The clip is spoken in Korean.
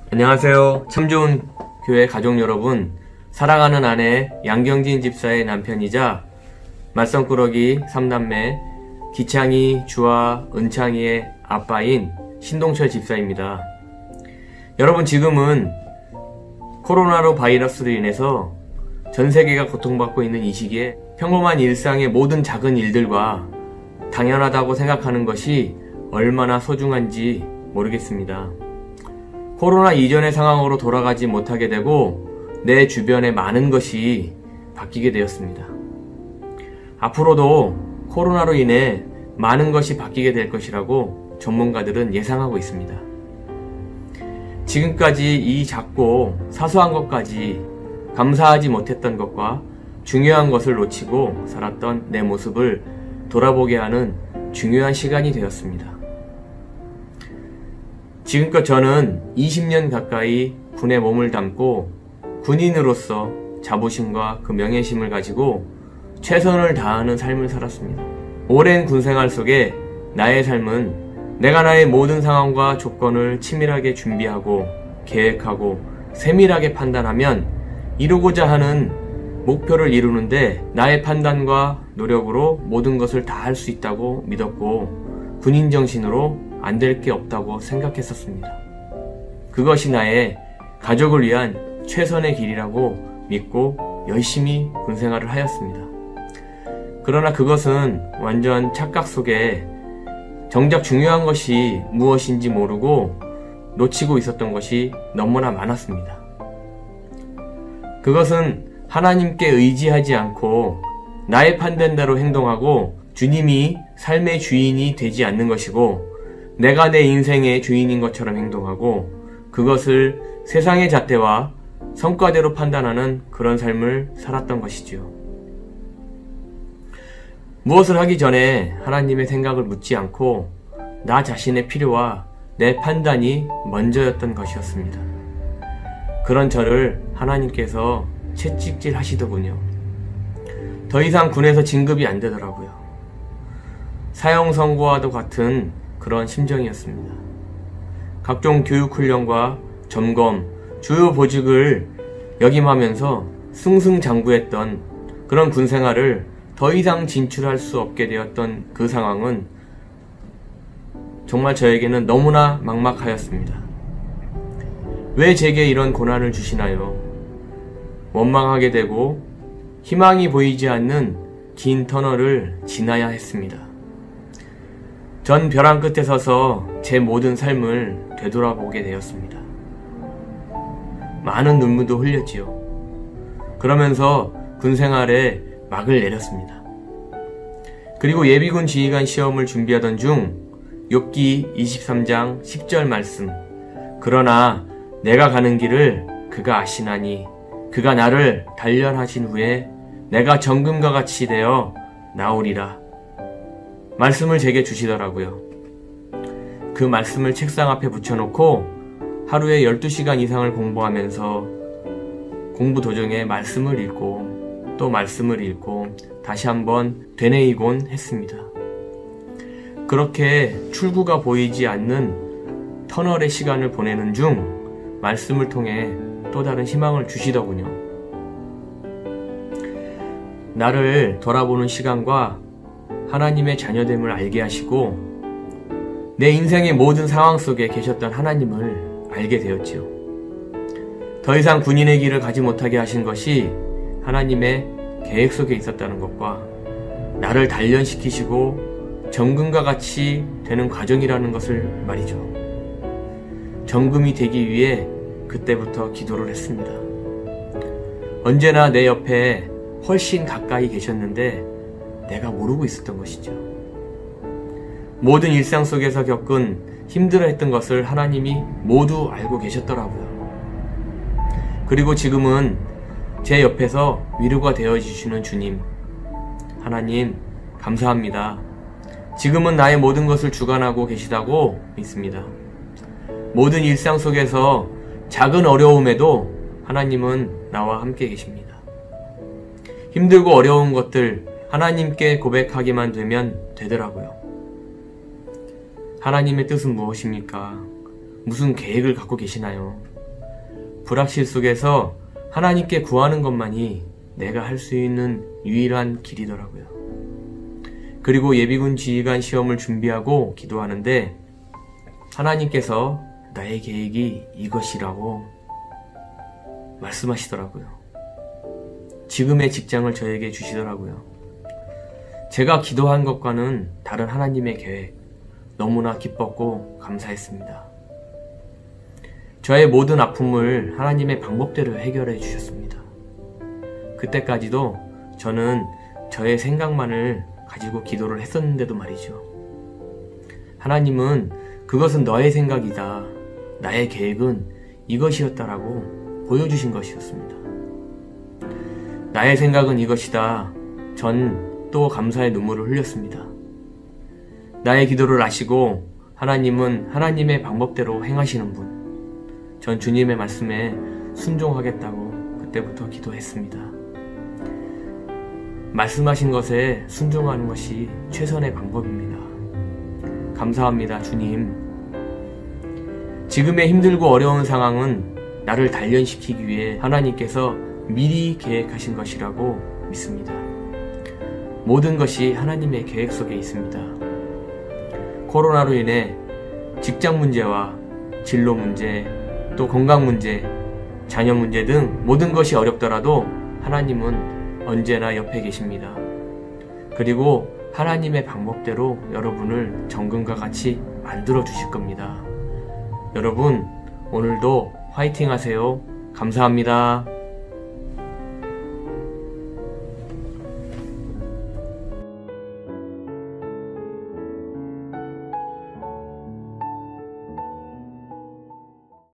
안녕하세요. 참 좋은 교회 가족 여러분, 사랑하는 아내 양경진 집사의 남편이자 말썽꾸러기 3남매 기창이, 주아, 은창이의 아빠인 신동철 집사입니다. 여러분, 지금은 코로나로 바이러스로 인해서 전 세계가 고통받고 있는 이 시기에 평범한 일상의 모든 작은 일들과 당연하다고 생각하는 것이 얼마나 소중한지 모르겠습니다. 코로나 이전의 상황으로 돌아가지 못하게 되고 내 주변의 많은 것이 바뀌게 되었습니다. 앞으로도 코로나로 인해 많은 것이 바뀌게 될 것이라고 전문가들은 예상하고 있습니다. 지금까지 이 작고 사소한 것까지 감사하지 못했던 것과 중요한 것을 놓치고 살았던 내 모습을 돌아보게 하는 중요한 시간이 되었습니다. 지금껏 저는 20년 가까이 군에 몸을 담고 군인으로서 자부심과 그 명예심을 가지고 최선을 다하는 삶을 살았습니다. 오랜 군생활 속에 나의 삶은 내가 나의 모든 상황과 조건을 치밀하게 준비하고 계획하고 세밀하게 판단하면 이루고자 하는 목표를 이루는데 나의 판단과 노력으로 모든 것을 다 할 수 있다고 믿었고 군인 정신으로 안 될 게 없다고 생각했었습니다. 그것이 나의 가족을 위한 최선의 길이라고 믿고 열심히 군생활을 하였습니다. 그러나 그것은 완전 착각 속에 정작 중요한 것이 무엇인지 모르고 놓치고 있었던 것이 너무나 많았습니다. 그것은 하나님께 의지하지 않고 나의 판단대로 행동하고 주님이 삶의 주인이 되지 않는 것이고 내가 내 인생의 주인인 것처럼 행동하고 그것을 세상의 잣대와 성과대로 판단하는 그런 삶을 살았던 것이지요. 무엇을 하기 전에 하나님의 생각을 묻지 않고 나 자신의 필요와 내 판단이 먼저였던 것이었습니다. 그런 저를 하나님께서 채찍질 하시더군요. 더 이상 군에서 진급이 안 되더라고요. 사형 선고와도 같은 그런 심정이었습니다. 각종 교육훈련과 점검, 주요 보직을 역임하면서 승승장구했던 그런 군생활을 더 이상 진출할 수 없게 되었던 그 상황은 정말 저에게는 너무나 막막하였습니다. 왜 제게 이런 고난을 주시나요? 원망하게 되고 희망이 보이지 않는 긴 터널을 지나야 했습니다. 전 벼랑 끝에 서서 제 모든 삶을 되돌아보게 되었습니다. 많은 눈물도 흘렸지요. 그러면서 군생활에 막을 내렸습니다. 그리고 예비군 지휘관 시험을 준비하던 중 욥기 23장 10절 말씀, 그러나 내가 가는 길을 그가 아시나니 그가 나를 단련하신 후에 내가 정금과 같이 되어 나오리라. 말씀을 제게 주시더라고요. 그 말씀을 책상 앞에 붙여놓고 하루에 12시간 이상을 공부하면서 공부 도중에 말씀을 읽고 또 말씀을 읽고 다시 한번 되뇌이곤 했습니다. 그렇게 출구가 보이지 않는 터널의 시간을 보내는 중 말씀을 통해 또 다른 희망을 주시더군요. 나를 돌아보는 시간과 하나님의 자녀됨을 알게 하시고 내 인생의 모든 상황 속에 계셨던 하나님을 알게 되었지요. 더 이상 군인의 길을 가지 못하게 하신 것이 하나님의 계획 속에 있었다는 것과 나를 단련시키시고 정금과 같이 되는 과정이라는 것을 말이죠. 정금이 되기 위해 그때부터 기도를 했습니다. 언제나 내 옆에 훨씬 가까이 계셨는데 내가 모르고 있었던 것이죠. 모든 일상 속에서 겪은 힘들어했던 것을 하나님이 모두 알고 계셨더라고요. 그리고 지금은 제 옆에서 위로가 되어주시는 주님, 하나님 감사합니다. 지금은 나의 모든 것을 주관하고 계시다고 믿습니다. 모든 일상 속에서 작은 어려움에도 하나님은 나와 함께 계십니다. 힘들고 어려운 것들 하나님께 고백하기만 되면 되더라고요. 하나님의 뜻은 무엇입니까? 무슨 계획을 갖고 계시나요? 불확실 속에서 하나님께 구하는 것만이 내가 할 수 있는 유일한 길이더라고요. 그리고 예비군 지휘관 시험을 준비하고 기도하는데 하나님께서 나의 계획이 이것이라고 말씀하시더라고요. 지금의 직장을 저에게 주시더라고요. 제가 기도한 것과는 다른 하나님의 계획, 너무나 기뻤고 감사했습니다. 저의 모든 아픔을 하나님의 방법대로 해결해 주셨습니다. 그때까지도 저는 저의 생각만을 가지고 기도를 했었는데도 말이죠. 하나님은 그것은 너의 생각이다. 나의 계획은 이것이었다라고 보여주신 것이었습니다. 나의 생각은 이것이다. 전 또 감사의 눈물을 흘렸습니다. 나의 기도를 아시고 하나님은 하나님의 방법대로 행하시는 분. 전 주님의 말씀에 순종하겠다고 그때부터 기도했습니다. 말씀하신 것에 순종하는 것이 최선의 방법입니다. 감사합니다, 주님. 지금의 힘들고 어려운 상황은 나를 단련시키기 위해 하나님께서 미리 계획하신 것이라고 믿습니다. 모든 것이 하나님의 계획 속에 있습니다. 코로나로 인해 직장 문제와 진로 문제, 또 건강 문제, 자녀 문제 등 모든 것이 어렵더라도 하나님은 언제나 옆에 계십니다. 그리고 하나님의 방법대로 여러분을 정금과 같이 만들어 주실 겁니다. 여러분, 오늘도 화이팅 하세요. 감사합니다.